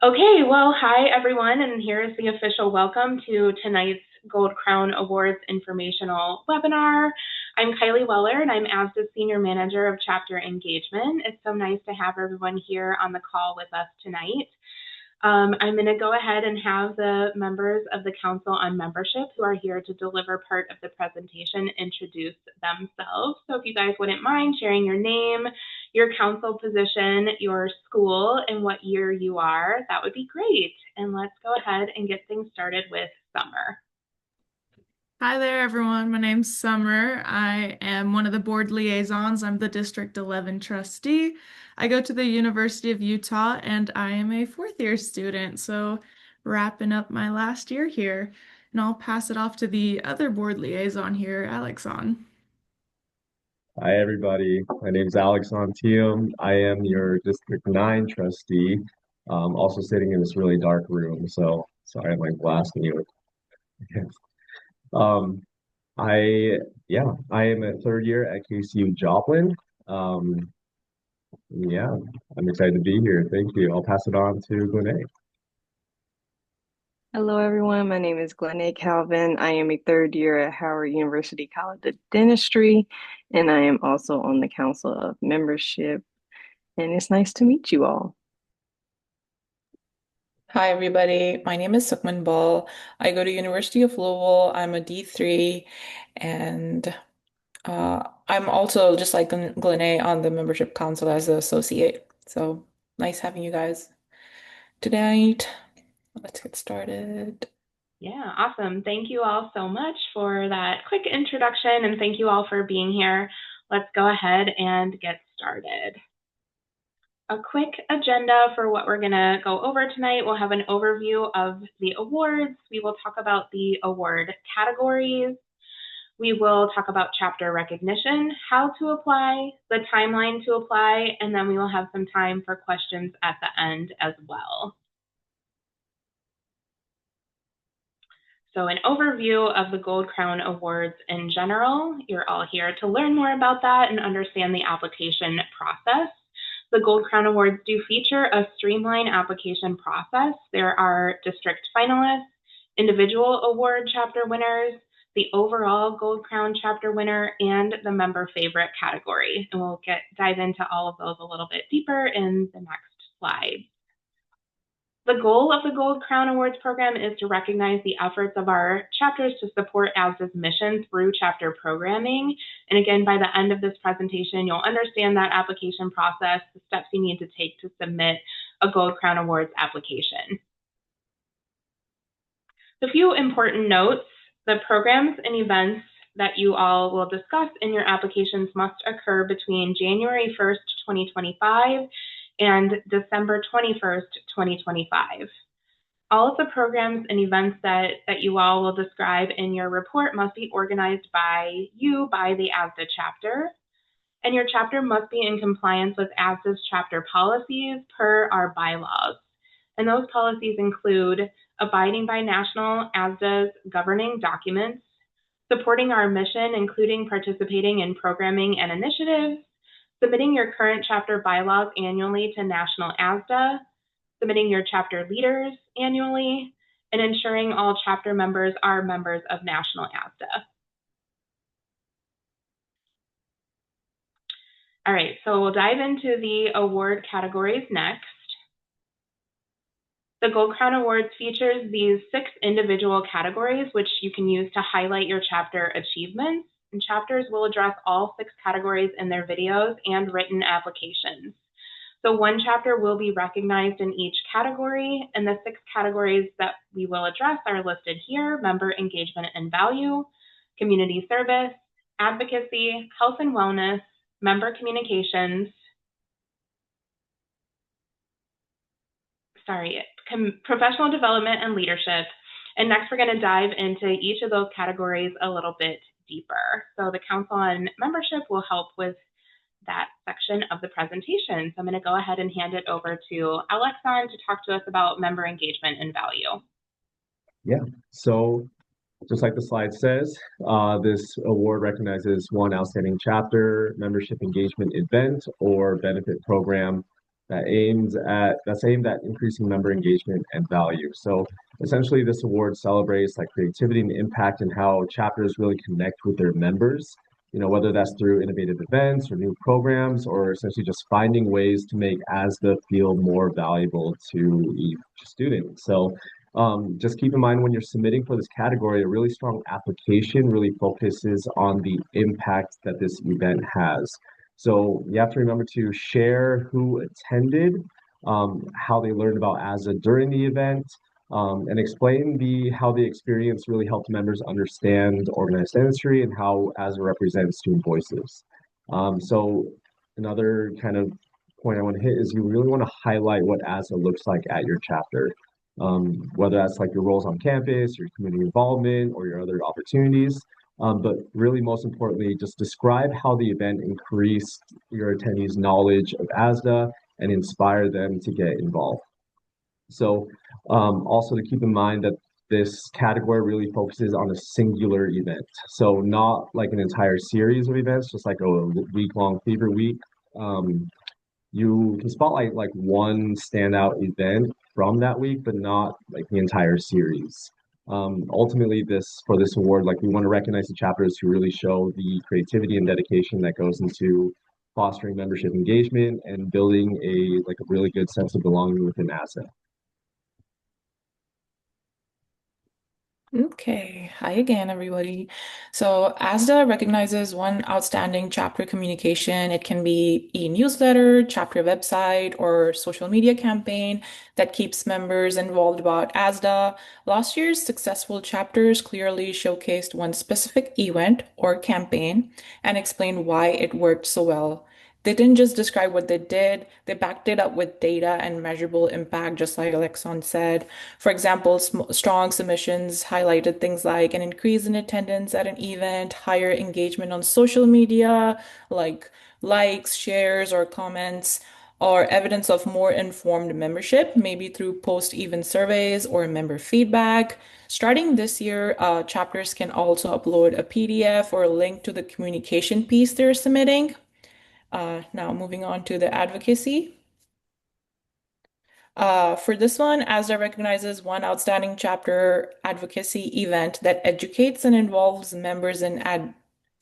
Okay, well, hi everyone, and here's the official welcome to tonight's Gold Crown Awards informational webinar. I'm Kylie Weller, and I'm ASDA Senior Manager of Chapter Engagement. It's so nice to have everyone here on the call with us tonight. I'm going to go ahead and have the members of the Council on Membership who are here to deliver part of the presentation introduce themselves. So if you guys wouldn't mind sharing your name, your council position, your school, and what year you are, that would be great. And let's go ahead and get things started with Summer. Hi there, everyone. My name's Summer. I am one of the board liaisons. I'm the District 11 trustee. I go to the University of Utah and I am a fourth year student, so wrapping up my last year here. And I'll pass it off to the other board liaison here, Alexon. Hi, everybody. My name is Alex Antiem. I am your District 9 trustee, also sitting in this really dark room. So sorry I'm like blasting you. Um, I am a third year at KCU Joplin. Um, yeah, I'm excited to be here. Thank you. I'll pass it on to Glenn. Hello, everyone. My name is Glennae Calvin. I am a third year at Howard University College of Dentistry, and I am also on the Council of Membership. And it's nice to meet you all. Hi, everybody. My name is Sukman Ball. I go to University of Louisville. I'm a D3, and I'm also, just like Glennae, on the membership council as an associate. So nice having you guys tonight. Let's get started. Yeah, awesome. Thank you all so much for that quick introduction, and thank you all for being here. Let's go ahead and get started. A quick agenda for what we're going to go over tonight. We'll have an overview of the awards. We will talk about the award categories. We will talk about chapter recognition, how to apply, the timeline to apply, and then we will have some time for questions at the end as well. So an overview of the Gold Crown Awards in general. You're all here to learn more about that and understand the application process. The Gold Crown Awards do feature a streamlined application process. There are district finalists, individual award chapter winners, the overall Gold Crown chapter winner, and the member favorite category. And we'll dive into all of those a little bit deeper in the next slide. The goal of the Gold Crown Awards program is to recognize the efforts of our chapters to support ASDA's mission through chapter programming. And again, by the end of this presentation, you'll understand that application process, the steps you need to take to submit a Gold Crown Awards application. A few important notes: the programs and events that you all will discuss in your applications must occur between January 1st, 2025 and December 21st, 2025. All of the programs and events that you all will describe in your report must be organized by you, by the ASDA chapter, and your chapter must be in compliance with ASDA's chapter policies per our bylaws. And those policies include abiding by national ASDA's governing documents, supporting our mission, including participating in programming and initiatives, submitting your current chapter bylaws annually to National ASDA, submitting your chapter leaders annually, and ensuring all chapter members are members of National ASDA. All right, so we'll dive into the award categories next. The Gold Crown Awards features these 6 individual categories, which you can use to highlight your chapter achievements. And chapters will address all 6 categories in their videos and written applications. So one chapter will be recognized in each category, and the 6 categories that we will address are listed here: member engagement and value, community service, advocacy, health and wellness, member communications, professional development and leadership. And next we're going to dive into each of those categories a little bit deeper. So the Council on Membership will help with that section of the presentation. So I'm going to go ahead and hand it over to Alexon to talk to us about member engagement and value. Yeah, so just like the slide says, this award recognizes one outstanding chapter, membership engagement event, or benefit program that's aimed at increasing member engagement and value. So essentially, this award celebrates like creativity and impact and how chapters really connect with their members. Whether that's through innovative events or new programs, or essentially just finding ways to make ASDA feel more valuable to each student. So just keep in mind when you're submitting for this category, a really strong application really focuses on the impact that this event has. So you have to remember to share who attended, how they learned about ASDA during the event, and explain how the experience really helped members understand organized dentistry and how ASDA represents student voices. So another kind of point I want to hit is you really want to highlight what ASDA looks like at your chapter, whether that's like your roles on campus, your community involvement, or your other opportunities. But really, most importantly, just describe how the event increased your attendees' knowledge of ASDA and inspire them to get involved. So also to keep in mind that this category really focuses on a singular event. So not like an entire series of events, just like a week-long fever week. You can spotlight like one standout event from that week, but not like the entire series. Ultimately, for this award, like we want to recognize the chapters who really show the creativity and dedication that goes into fostering membership engagement and building a really good sense of belonging within ASDA. Okay, hi again, everybody. So ASDA recognizes one outstanding chapter communication. It can be e-newsletter, chapter website, or social media campaign that keeps members involved about ASDA. Last year's successful chapters clearly showcased one specific event or campaign and explained why it worked so well. They didn't just describe what they did, they backed it up with data and measurable impact, just like Alexon said. For example, strong submissions highlighted things like an increase in attendance at an event, higher engagement on social media, like likes, shares, or comments, or evidence of more informed membership, maybe through post-event surveys or member feedback. Starting this year, chapters can also upload a PDF or a link to the communication piece they're submitting. Now moving on to the advocacy. For this one, ASDA recognizes one outstanding chapter advocacy event that educates and involves members in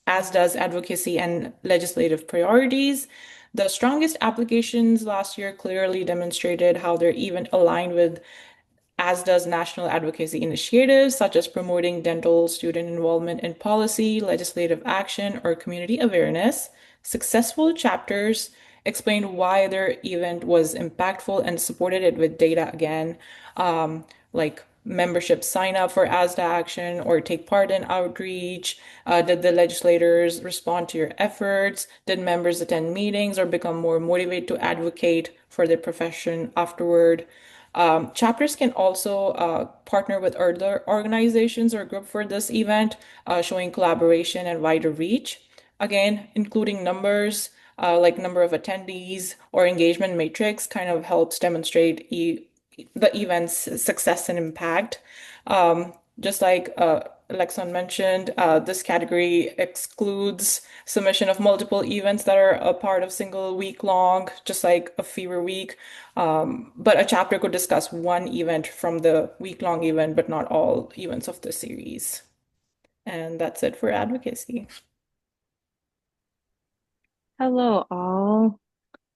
ASDA's advocacy and legislative priorities. The strongest applications last year clearly demonstrated how they're even aligned with ASDA's national advocacy initiatives, such as promoting dental student involvement in policy, legislative action, or community awareness. Successful chapters explained why their event was impactful and supported it with data again, like membership sign up for ASDA action or take part in outreach. Did the legislators respond to your efforts? Did members attend meetings or become more motivated to advocate for their profession afterward? Chapters can also partner with other organizations or group for this event, showing collaboration and wider reach. Again, including numbers, like number of attendees or engagement matrix kind of helps demonstrate the event's success and impact. Just like Alexon mentioned, this category excludes submission of multiple events that are a part of single week long, just like a fever week. But a chapter could discuss one event from the week-long event, but not all events of the series. And that's it for advocacy. Hello, all.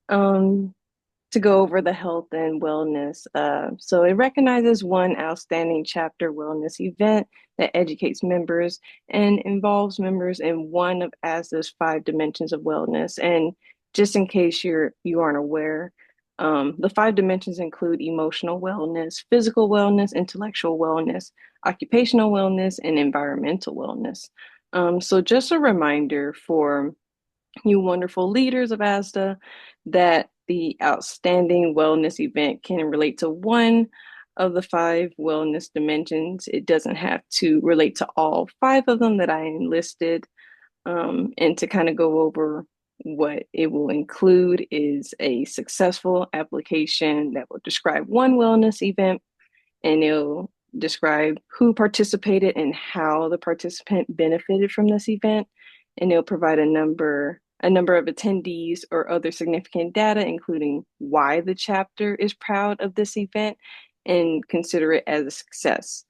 To go over the health and wellness. So it recognizes one outstanding chapter wellness event that educates members and involves members in one of ASDA's 5 dimensions of wellness. And just in case you aren't aware, the 5 dimensions include emotional wellness, physical wellness, intellectual wellness, occupational wellness, and environmental wellness. So just a reminder for you wonderful leaders of ASDA that the outstanding wellness event can relate to one of the 5 wellness dimensions. It doesn't have to relate to all 5 of them that I enlisted. And to kind of go over what it will include is a successful application that will describe one wellness event, and it'll describe who participated and how the participant benefited from this event. And it'll provide a number a number of attendees, or other significant data, including why the chapter is proud of this event and consider it as a success.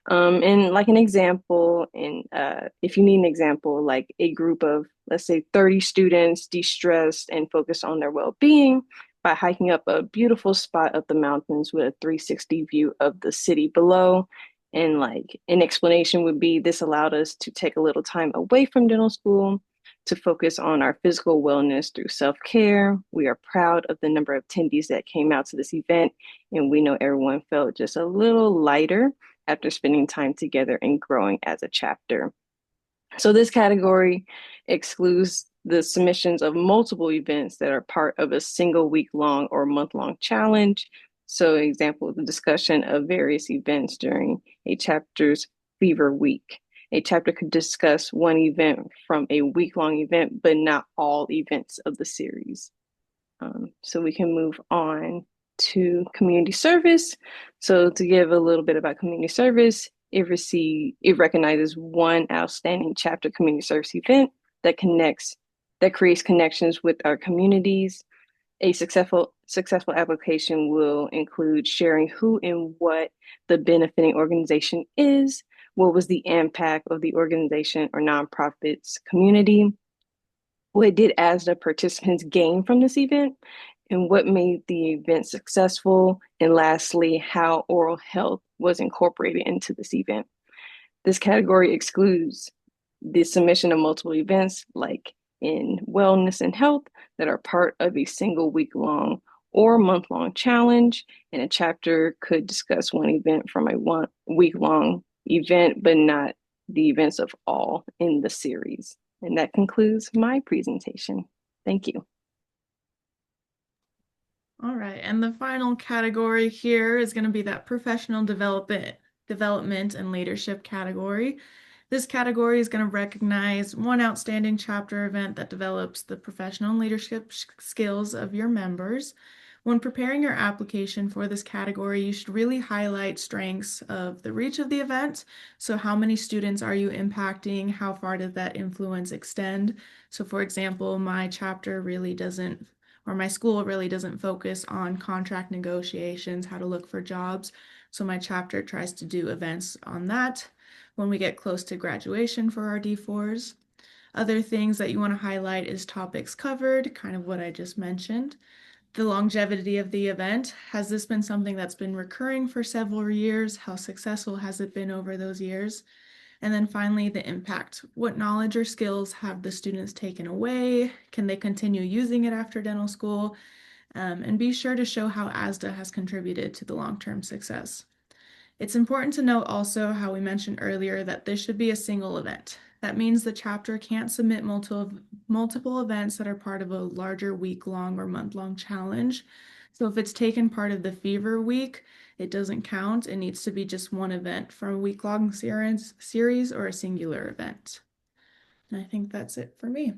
And like an example, if you need an example, like a group of, let's say, 30 students de-stressed and focused on their well-being by hiking up a beautiful spot up the mountains with a 360 view of the city below. And like an explanation would be, this allowed us to take a little time away from dental school to focus on our physical wellness through self-care. We are proud of the number of attendees that came out to this event, and we know everyone felt just a little lighter after spending time together and growing as a chapter. So this category excludes the submissions of multiple events that are part of a single week-long or month-long challenge. So example, the discussion of various events during a chapter's fever week. A chapter could discuss one event from a week-long event, but not all events of the series. So we can move on to community service. So to give a little bit about community service, it recognizes one outstanding chapter community service event that creates connections with our communities. A successful application will include sharing who and what the benefiting organization is, what was the impact of the organization or nonprofit's community, what did ASDA participants gain from this event, and what made the event successful, and lastly, how oral health was incorporated into this event. This category excludes the submission of multiple events, like in wellness and health, that are part of a single week-long or month-long challenge, and a chapter could discuss one event from a week-long event, but not the events of all in the series. And that concludes my presentation. Thank you. All right, and the final category here is going to be that professional development and leadership category. This category is going to recognize one outstanding chapter event that develops the professional and leadership skills of your members. When preparing your application for this category, you should really highlight strengths of the reach of the event. So how many students are you impacting? How far did that influence extend? So for example, my chapter really doesn't, or my school really doesn't focus on contract negotiations, how to look for jobs. So my chapter tries to do events on that when we get close to graduation for our D4s. Other things that you want to highlight is topics covered, kind of what I just mentioned. The longevity of the event. Has this been something that's been recurring for several years? How successful has it been over those years? And then finally, the impact. What knowledge or skills have the students taken away? Can they continue using it after dental school? And be sure to show how ASDA has contributed to the long-term success. It's important to note also how we mentioned earlier that this should be a single event. That means the chapter can't submit multiple events that are part of a larger week-long or month-long challenge. So if it's taken part of the fever week, it doesn't count. It needs to be just one event from a week-long series or a singular event. And I think that's it for me.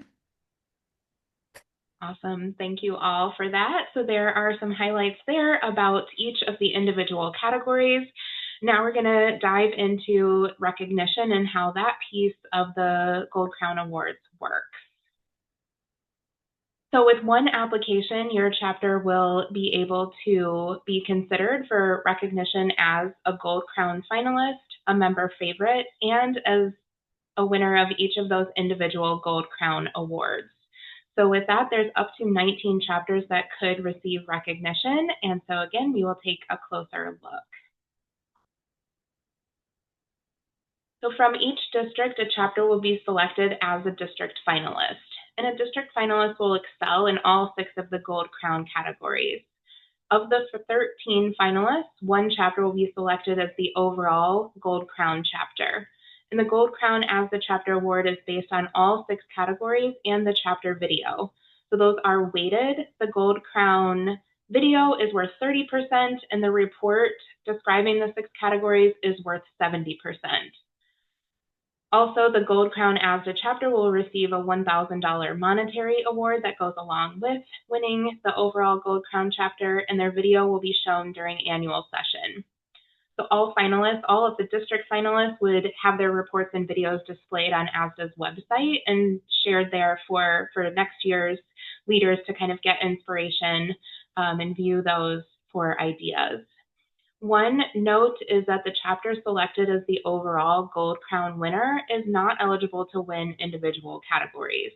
Awesome. Thank you all for that. So there are some highlights there about each of the individual categories. Now we're going to dive into recognition and how that piece of the Gold Crown Awards works. So with one application, your chapter will be able to be considered for recognition as a Gold Crown finalist, a member favorite, and as a winner of each of those individual Gold Crown Awards. So with that, there's up to 19 chapters that could receive recognition. And so again, we will take a closer look. So from each district, a chapter will be selected as a district finalist. And a district finalist will excel in all 6 of the Gold Crown categories. Of the 13 finalists, one chapter will be selected as the overall Gold Crown chapter. And the Gold Crown as the chapter award is based on all 6 categories and the chapter video. So those are weighted. The Gold Crown video is worth 30%, and the report describing the 6 categories is worth 70%. Also, the Gold Crown ASDA chapter will receive a $1,000 monetary award that goes along with winning the overall Gold Crown chapter, and their video will be shown during annual session. So all finalists, all of the district finalists would have their reports and videos displayed on ASDA's website and shared there for next year's leaders to kind of get inspiration and view those for ideas. One note is that the chapter selected as the overall Gold Crown winner is not eligible to win individual categories.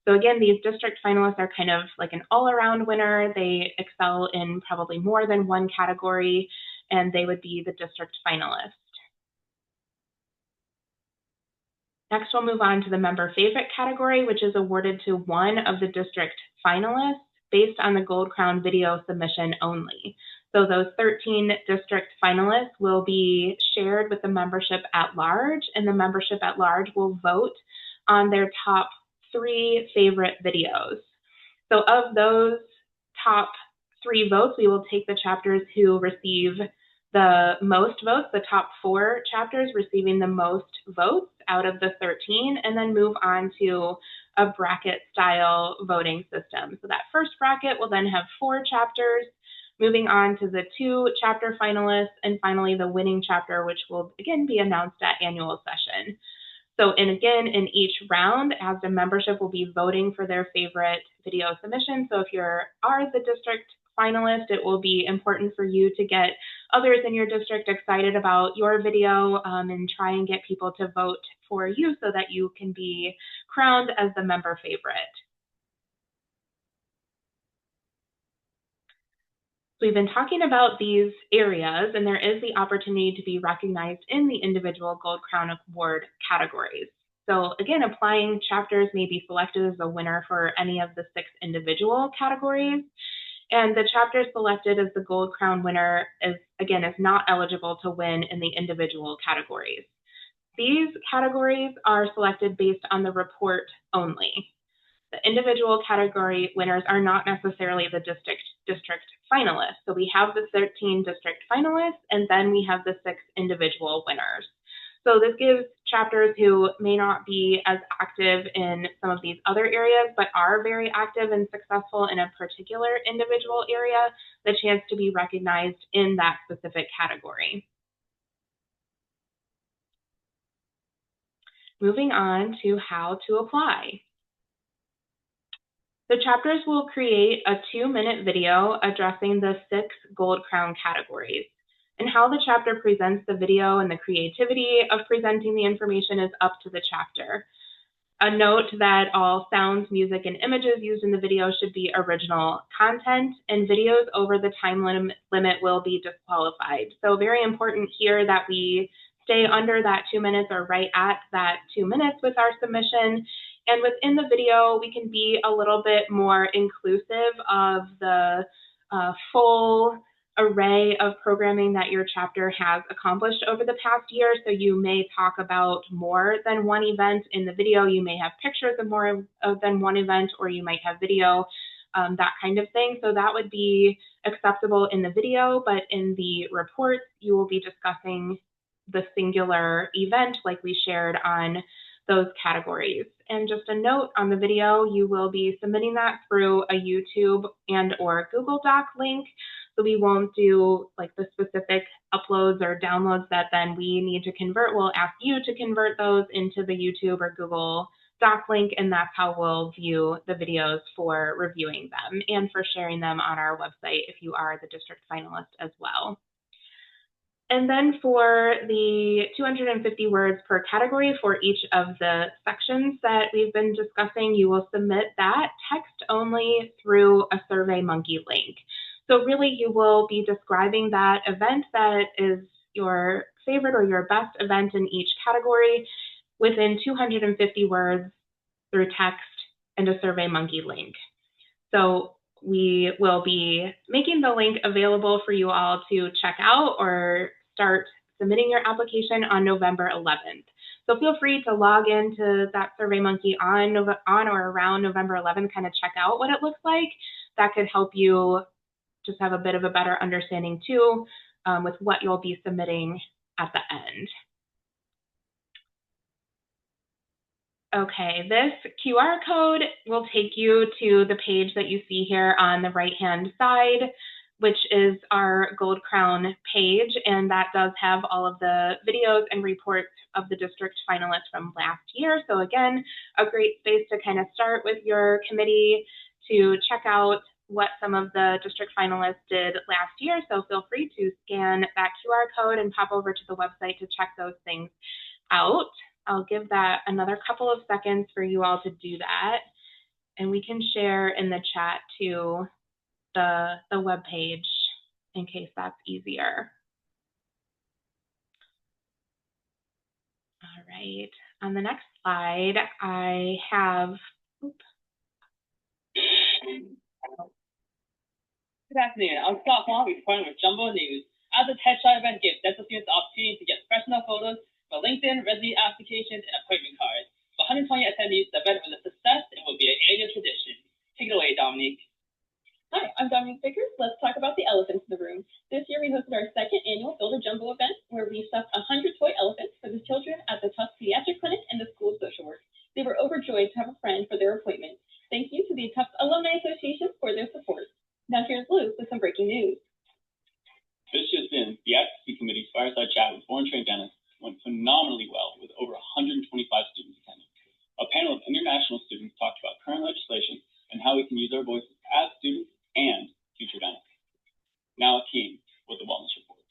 So again, these district finalists are kind of like an all-around winner. They excel in probably more than one category, and they would be the district finalist. Next, we'll move on to the member favorite category, which is awarded to one of the district finalists based on the Gold Crown video submission only. So those 13 district finalists will be shared with the membership at large, and the membership at large will vote on their top 3 favorite videos. So of those top 3 votes, we will take the chapters who receive the most votes, the top 4 chapters receiving the most votes out of the 13, and then move on to a bracket style voting system. So that first bracket will then have 4 chapters, moving on to the 2 chapter finalists, and finally the winning chapter, which will again be announced at annual session. So again, in each round, ASDA membership will be voting for their favorite video submission. So if you are the district finalist, it will be important for you to get others in your district excited about your video and try and get people to vote for you so that you can be crowned as the member favorite. So we've been talking about these areas, and there is the opportunity to be recognized in the individual Gold Crown Award categories. So again, applying chapters may be selected as a winner for any of the 6 individual categories. And the chapter selected as the Gold Crown winner is not eligible to win in the individual categories. These categories are selected based on the report only. The individual category winners are not necessarily the district finalists. So we have the 13 district finalists, and then we have the 6 individual winners. So this gives chapters who may not be as active in some of these other areas, but are very active and successful in a particular individual area, the chance to be recognized in that specific category. Moving on to how to apply. The chapters will create a 2-minute video addressing the 6 Gold Crown categories. And how the chapter presents the video and the creativity of presenting the information is up to the chapter. A note that all sounds, music, and images used in the video should be original content, and videos over the time limit will be disqualified. So very important here that we stay under that 2 minutes or right at that 2 minutes with our submission. And within the video, we can be a little bit more inclusive of the full array of programming that your chapter has accomplished over the past year. So you may talk about more than one event in the video. You may have pictures of more than one event, or you might have video, that kind of thing. So that would be acceptable in the video, but in the reports, you will be discussing the singular event like we shared on those categories. And just a note on the video, you will be submitting that through a YouTube and/or Google Doc link. So we won't do like the specific uploads or downloads that then we need to convert. We'll ask you to convert those into the YouTube or Google Doc link, and that's how we'll view the videos for reviewing them and for sharing them on our website if you are the district finalist as well. And then for the 250 words per category for each of the sections that we've been discussing, you will submit that text only through a SurveyMonkey link. So really you will be describing that event that is your favorite or your best event in each category within 250 words through text and a SurveyMonkey link. So we will be making the link available for you all to check out or start submitting your application on November 11th. So feel free to log into that SurveyMonkey on or around November 11th, kind of check out what it looks like. That could help you just have a bit of a better understanding too with what you'll be submitting at the end. Okay, this QR code will take you to the page that you see here on the right-hand side. which is our Gold Crown page, and that does have all of the videos and reports of the district finalists from last year. So again, a great space to kind of start with your committee to check out what some of the district finalists did last year. So feel free to scan that QR code and pop over to the website to check those things out. I'll give that another couple of seconds for you all to do that. And we can share in the chat too the web page in case that's easier. All right, on the next slide, I have, Good afternoon. I'm Scott Hall, reporting with Jumbo News. As a headshot event gives dental students the opportunity to get professional photos for LinkedIn, resume applications, and appointment cards. For 120 attendees, the event was a success and will be an annual tradition. Take it away, Dominique. Hi, I'm Dominique Vickers. Let's talk about the elephants in the room. This year we hosted our second annual Build a Jumbo event where we stuffed 100 toy elephants for the children at the Tufts Pediatric Clinic and the School of Social Work. They were overjoyed to have a friend for their appointment. Thank you to the Tufts Alumni Association for their support. Now here's Lou with some breaking news. This just in, the Advocacy Committee's fireside chat with foreign trained dentists went phenomenally well with over 125 students attending. A panel of international students talked about current legislation and how we can use our voices as students and future dentists. Now Akeem with the Wellness Report.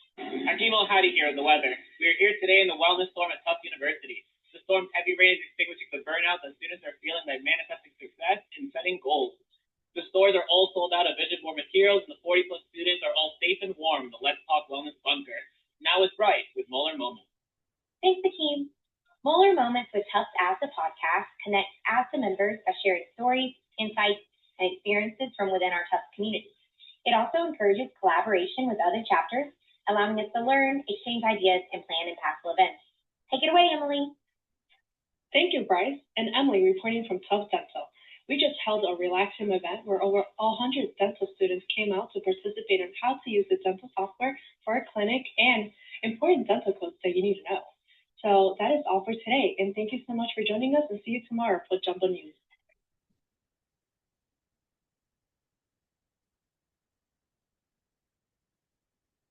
Hakeem Al-Hadi here with the weather. We are here today in the wellness storm at Tufts University. The storm's heavy rain is extinguishing the burnout that students are feeling by manifesting success and setting goals. The stores are all sold out of vision board materials, and the 40-plus students are all safe and warm in the Let's Talk Wellness bunker. Now it's bright with Moeller Moments. Thanks, Akeem. Moeller Moments with Tufts ASDA podcast connects ASDA members by sharing stories, insights, and experiences from within our Tufts community. It also encourages collaboration with other chapters, allowing us to learn, exchange ideas, and plan impactful events. Take it away, Emily. Thank you, Bryce and Emily, reporting from Tufts Dental. We just held a relaxing event where over 100 dental students came out to participate in how to use the dental software for our clinic and important dental codes that you need to know. So that is all for today, and thank you so much for joining us, and see you tomorrow for Jumbo News.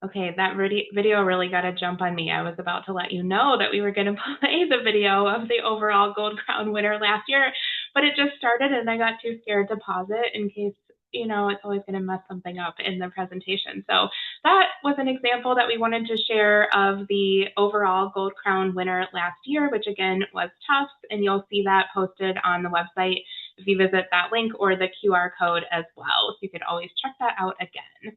okay, that video really got a jump on me. I was about to let you know that we were going to play the video of the overall Gold Crown winner last year, but it just started and I got too scared to pause it in case, you know, it's always going to mess something up in the presentation. So that was an example that we wanted to share of the overall Gold Crown winner last year, which again was Tufts, and you'll see that posted on the website if you visit that link or the QR code as well. So you could always check that out again.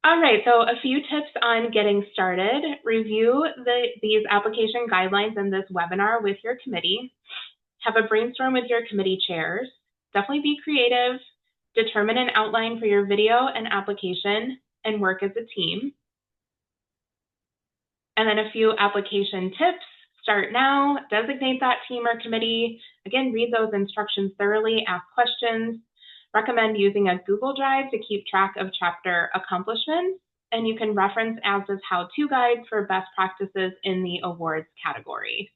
All right, so a few tips on getting started. Review these application guidelines in this webinar with your committee. Have a brainstorm with your committee chairs. Definitely be creative. Determine an outline for your video and application and work as a team. And then a few application tips. Start now, designate that team or committee. Again, read those instructions thoroughly, ask questions. Recommend using a Google Drive to keep track of chapter accomplishments, and you can reference ASDA's how-to guides for best practices in the awards category.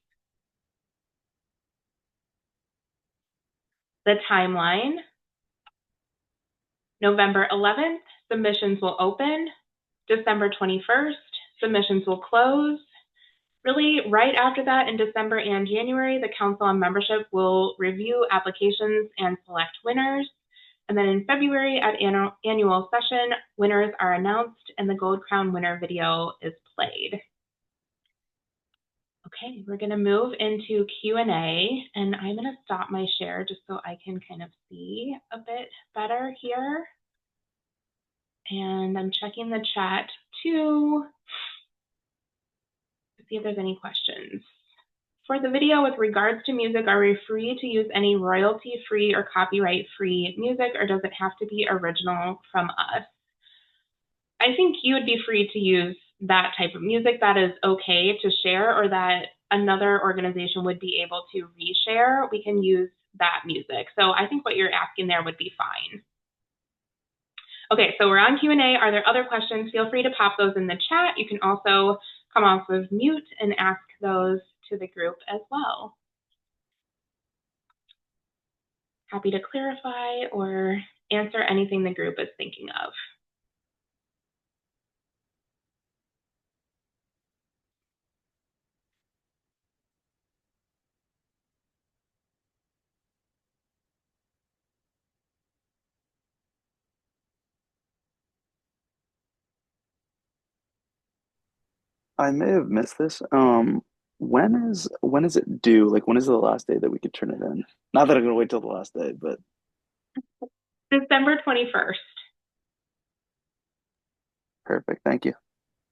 The timeline. November 11th, submissions will open. December 21st, submissions will close. Really, right after that in December and January, the Council on Membership will review applications and select winners. And then in February at annual session, winners are announced and the Gold Crown winner video is played. Okay, we're going to move into Q&A, and I'm going to stop my share just so I can kind of see a bit better here. And I'm checking the chat too to see if there's any questions. For the video with regards to music, are we free to use any royalty-free or copyright-free music, or does it have to be original from us? I think you would be free to use that type of music that is okay to share, or that another organization would be able to reshare. We can use that music. So I think what you're asking there would be fine. Okay, so we're on Q&A. Are there other questions? Feel free to pop those in the chat. You can also come off of mute and ask those to the group as well. Happy to clarify or answer anything the group is thinking of. I may have missed this. When is it due? Like when is the last day that we could turn it in? Not that I'm gonna wait till the last day, but December 21st. perfect. Thank you.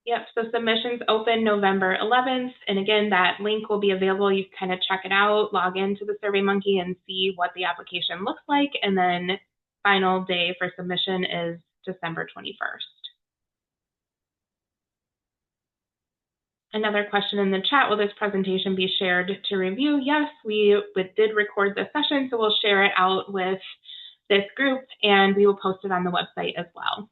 Yep, so submissions open November 11th. And again, that link will be available. You can kind of check it out, log into the SurveyMonkey and see what the application looks like. And then final day for submission is December 21st. Another question in the chat, will this presentation be shared to review? Yes, we did record this session, so we'll share it out with this group and we will post it on the website as well.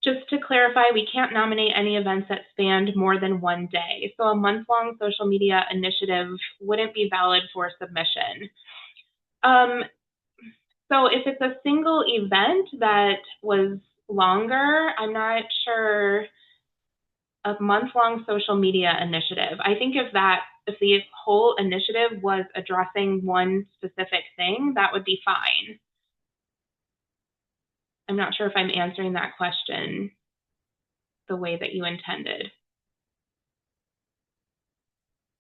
Just to clarify, we can't nominate any events that spanned more than one day. So a month-long social media initiative wouldn't be valid for submission. So if it's a single event that was longer, I'm not sure a month-long social media initiative. I think if the whole initiative was addressing one specific thing, that would be fine. I'm not sure if I'm answering that question the way that you intended.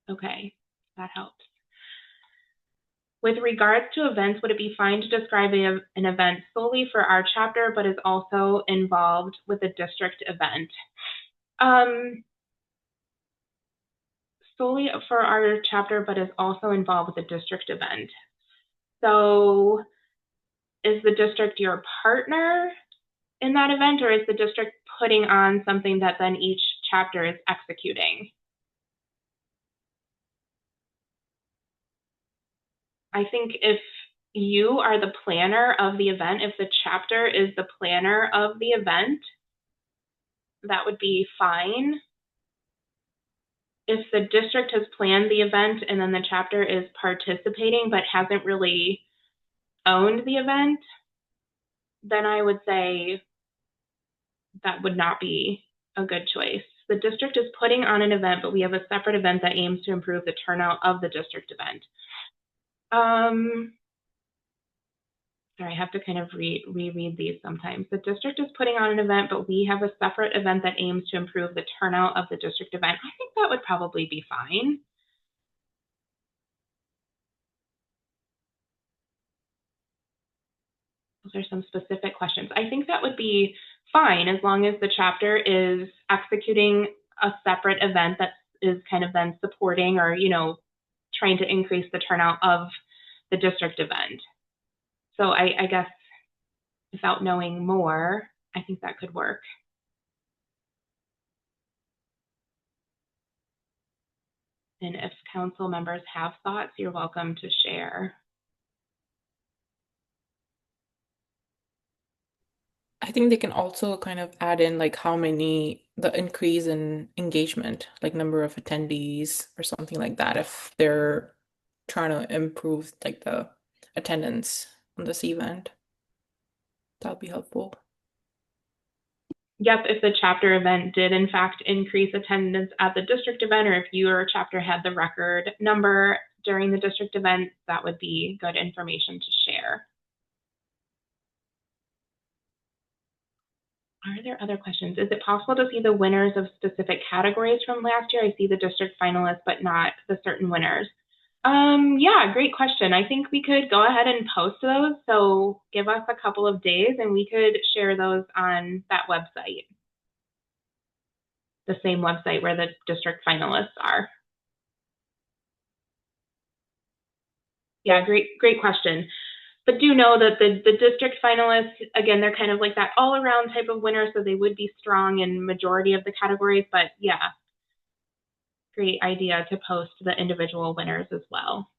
Okay, that helps. With regards to events, would it be fine to describe an event solely for our chapter, but is also involved with a district event? Solely for our chapter, but is also involved with a district event. So is the district your partner in that event, or is the district putting on something that then each chapter is executing? I think if you are the planner of the event, if the chapter is the planner of the event, that would be fine. If the district has planned the event and then the chapter is participating but hasn't really owned the event, then I would say that would not be a good choice. The district is putting on an event, but we have a separate event that aims to improve the turnout of the district event. Sorry, I have to kind of reread these sometimes. The district is putting on an event, but we have a separate event that aims to improve the turnout of the district event. I think that would probably be fine. Those are some specific questions. I think that would be fine as long as the chapter is executing a separate event that is kind of then supporting or, trying to increase the turnout of the district event. So I guess without knowing more, I think that could work. And if council members have thoughts, you're welcome to share. I think they can also kind of add in like the increase in engagement, like number of attendees or something like that, if they're trying to improve like the attendance on this event. That would be helpful. Yep, if the chapter event did in fact increase attendance at the district event, or if your chapter had the record number during the district event, that would be good information to share. Are there other questions? Is it possible to see the winners of specific categories from last year? I see the district finalists, but not the certain winners. Yeah, great question. I think we could go ahead and post those. So give us a couple of days and we could share those on that website. The same website where the district finalists are. Yeah, great question. But do know that the district finalists, again, they're kind of like that all-around type of winner, so they would be strong in majority of the categories. But yeah, great idea to post the individual winners as well.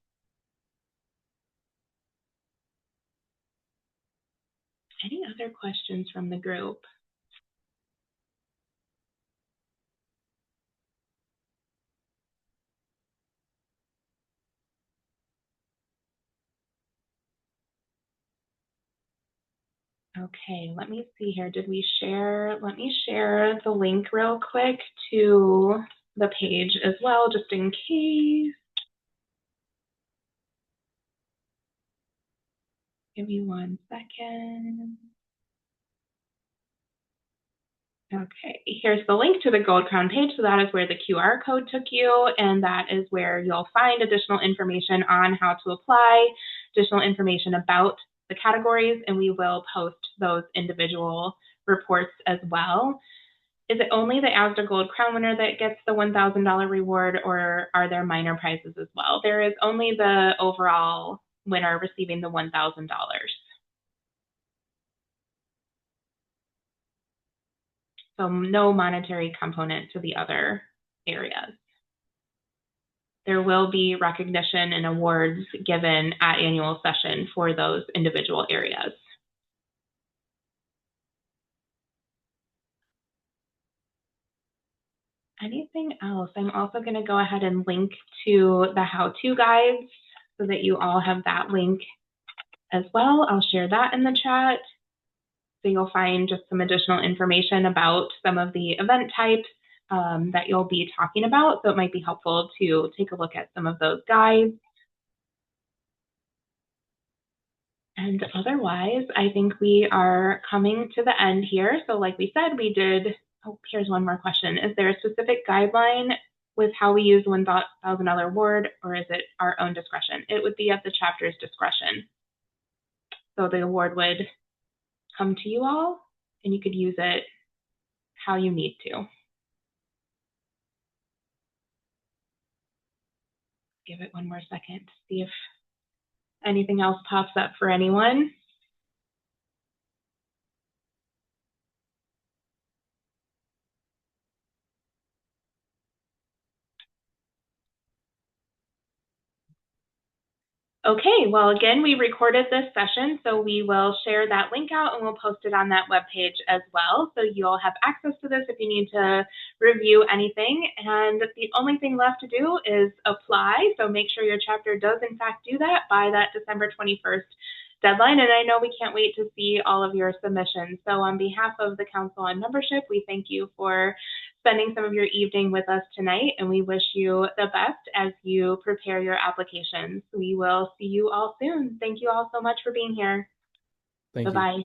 Any other questions from the group? Okay, let me see here. Did we share? Let me share the link real quick to the page as well, just in case. Give me 1 second. Okay, here's the link to the Gold Crown page. So that is where the QR code took you, and that is where you'll find additional information on how to apply, additional information about the categories, and we will post those individual reports as well. Is it only the ASDA Gold Crown winner that gets the $1,000 reward, or are there minor prizes as well? There is only the overall winner receiving the $1,000. So no monetary component to the other areas. There will be recognition and awards given at annual session for those individual areas. Anything else? I'm also going to go ahead and link to the how-to guides so that you all have that link as well. I'll share that in the chat. So you'll find just some additional information about some of the event types that you'll be talking about. So it might be helpful to take a look at some of those guides. And otherwise, I think we are coming to the end here. So like we said, we did, oh, here's one more question. Is there a specific guideline with how we use the $1,000 award, or is it our own discretion? It would be at the chapter's discretion. So the award would come to you all, and you could use it how you need to. Give it one more second to see if anything else pops up for anyone. Okay, well, again, we recorded this session, so we will share that link out and we'll post it on that webpage as well. So you'll have access to this if you need to review anything. And the only thing left to do is apply. So make sure your chapter does, in fact, do that by that December 21st deadline. And I know we can't wait to see all of your submissions. So on behalf of the Council on Membership, we thank you for spending some of your evening with us tonight, and we wish you the best as you prepare your applications. We will see you all soon. Thank you all so much for being here. Thank you. Bye-bye.